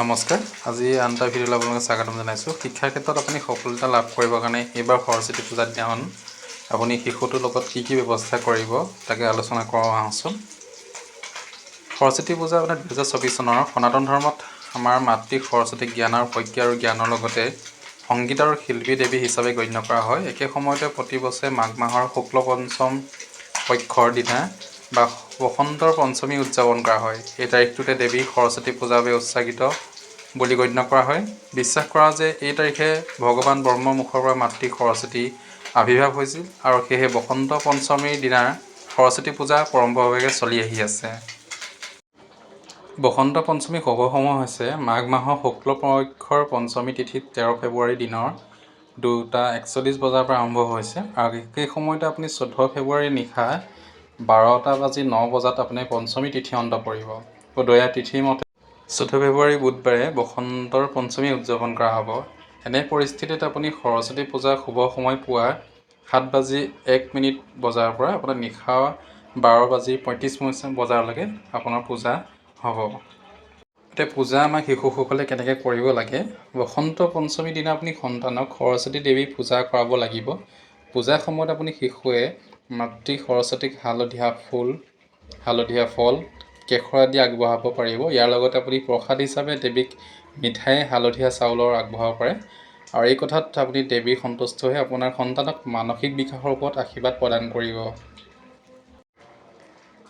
নমস্কাৰ। আজি আন এটা ভিডিঅ'লৈ আপোনালোকক স্বাগতম জনাইছোঁ। শিক্ষাৰ ক্ষেত্ৰত আপুনি সফলতা লাভ কৰিবৰ কাৰণে এইবাৰ সৰস্বতী পূজাত দিনাখন আপুনি শিশুটোৰ লগত কি ব্যৱস্থা কৰিব তাকে আলোচনা কৰোঁ আহকচোন। সৰস্বতী পূজা আপোনাৰ 2024 চনৰ সনাতন ধৰ্মত আমাৰ মাতৃ সৰস্বতীক জ্ঞানৰ প্ৰজ্ঞা আৰু জ্ঞানৰ লগতে সংগীত আৰু শিল্পী দেৱী হিচাপে গণ্য কৰা হয়। একে সময়তে প্ৰতি বছৰে মাঘ মাহৰ শুক্ল পঞ্চম পক্ষৰ দিনা বা বসন্তৰ পঞ্চমী উদযাপন কৰা হয়। এই তাৰিখটোতে দেৱী সৰস্বতী পূজাৰ বাবে উৎসাহিত বুলি গণ্য কৰা হয়। বিশ্বাস কৰা যে এই তাৰিখে ভগৱান ব্ৰহ্মৰ মুখৰ পৰা মাতৃ সৰস্বতী আৱিৰ্ভাৱ হৈছিল আৰু সেয়েহে বসন্ত পঞ্চমীৰ দিনা সৰস্বতী পূজা পৰম্পৰাভাৱে চলি আহি আছে। বসন্ত পঞ্চমীৰ শুভ সময় হৈছে মাঘ মাহৰ শুক্ল পক্ষৰ পঞ্চমী তিথিত 13 ফেব্ৰুৱাৰী দিনৰ 2:41 বজাৰ পৰা আৰম্ভ হৈছে আৰু সেই সময়তে আপুনি 14 ফেব্ৰুৱাৰী নিশা 12:09 বজাত আপুনি পঞ্চমী তিথি অন্ত পৰিব। উদয়া তিথিৰ মতে 14 ফেব্ৰুৱাৰী বুধবাৰে বসন্তৰ পঞ্চমী উদযাপন কৰা হ'ব। এনে পৰিস্থিতিত আপুনি সৰস্বতী পূজাৰ শুভ সময় পুৱা 7:01 বজাৰ পৰা আপোনাৰ নিশা 12:35 বজালৈকে আপোনাৰ পূজা হ'ব। এতিয়া পূজা আমাৰ শিশুসকলে কেনেকৈ কৰিব লাগে। বসন্ত পঞ্চমীৰ দিনা আপুনি সন্তানক সৰস্বতী দেৱী পূজা কৰাব লাগিব। পূজাৰ সময়ত আপুনি শিশুৱে মাতৃ সৰস্বতীক হালধীয়া ফল কেশৰ আদি আগবঢ়াব পাৰিব। ইয়াৰ লগতে আপুনি প্ৰসাদ হিচাপে দেৱীক মিঠাই হালধীয়া চাউলৰ আগবঢ়াব পাৰে আৰু এই কথাত আপুনি দেৱীৰ সন্তুষ্ট হৈ আপোনাৰ সন্তানক মানসিক বিকাশৰ ওপৰত আশীৰ্বাদ প্ৰদান কৰিব।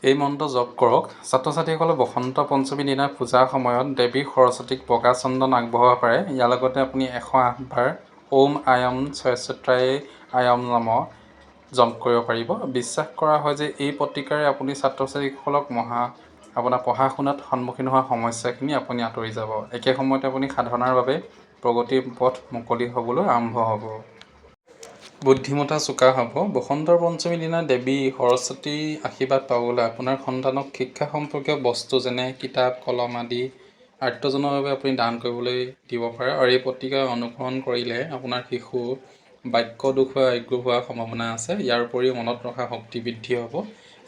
এই মন্ত্ৰ জপ কৰক। ছাত্ৰ ছাত্ৰীসকলে বসন্ত পঞ্চমীৰ দিনা পূজাৰ সময়ত দেৱী সৰস্বতীক বগা চন্দন আগবঢ়াব পাৰে। ইয়াৰ লগতে আপুনি 108 বাৰ ওম আয়ম স্বস্তিত্ৰায় আয়ম নাম জপ কৰিব পাৰিব। বিশ্বাস কৰা হয় যে এই প্ৰতিকাৰে আপুনি ছাত্ৰ ছাত্ৰীসকলক আপোনাৰ পঢ়া শুনাত সন্মুখীন হোৱা সমস্যাখিনি আপুনি আঁতৰি যাব। একে সময়তে আপুনি সাধনাৰ বাবে প্ৰগতিৰ পথ মুকলি হ'বলৈ আৰম্ভ হ'ব। বুদ্ধিমত্তা চোকা হ'ব। বসন্তৰ পঞ্চমীৰ দিনা দেৱী সৰস্বতীৰ আশীৰ্বাদ পাবলৈ আপোনাৰ সন্তানক শিক্ষা সম্পৰ্কীয় বস্তু যেনে কিতাপ কলম আদি আৰ্তজনৰ বাবে আপুনি দান কৰিবলৈ দিব পাৰে আৰু এই প্ৰতিকাৰ অনুসৰণ কৰিলে আপোনাৰ শিশু বাক্য দোষ হোৱা আৰোগ্য হোৱাৰ সম্ভাৱনা আছে। ইয়াৰ উপৰিও মনত ৰখা শক্তি বৃদ্ধি হ'ব।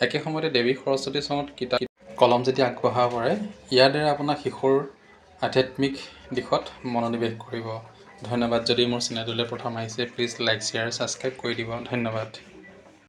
একে সময়তে দেৱী সৰস্বতীৰ চৰণত কিতাপ কলম যেতিয়া আগবঢ়াব পাৰে ইয়াৰ দ্বাৰা আপোনাৰ শিশুৰ আধ্যাত্মিক দিশত মনোনিৱেশ কৰিব। ধন্যবাদ। যদি মোৰ চেনেলটোলৈ প্ৰথম আহিছে প্লিজ লাইক শ্বেয়াৰ ছাবস্ক্ৰাইব কৰি দিব। ধন্যবাদ।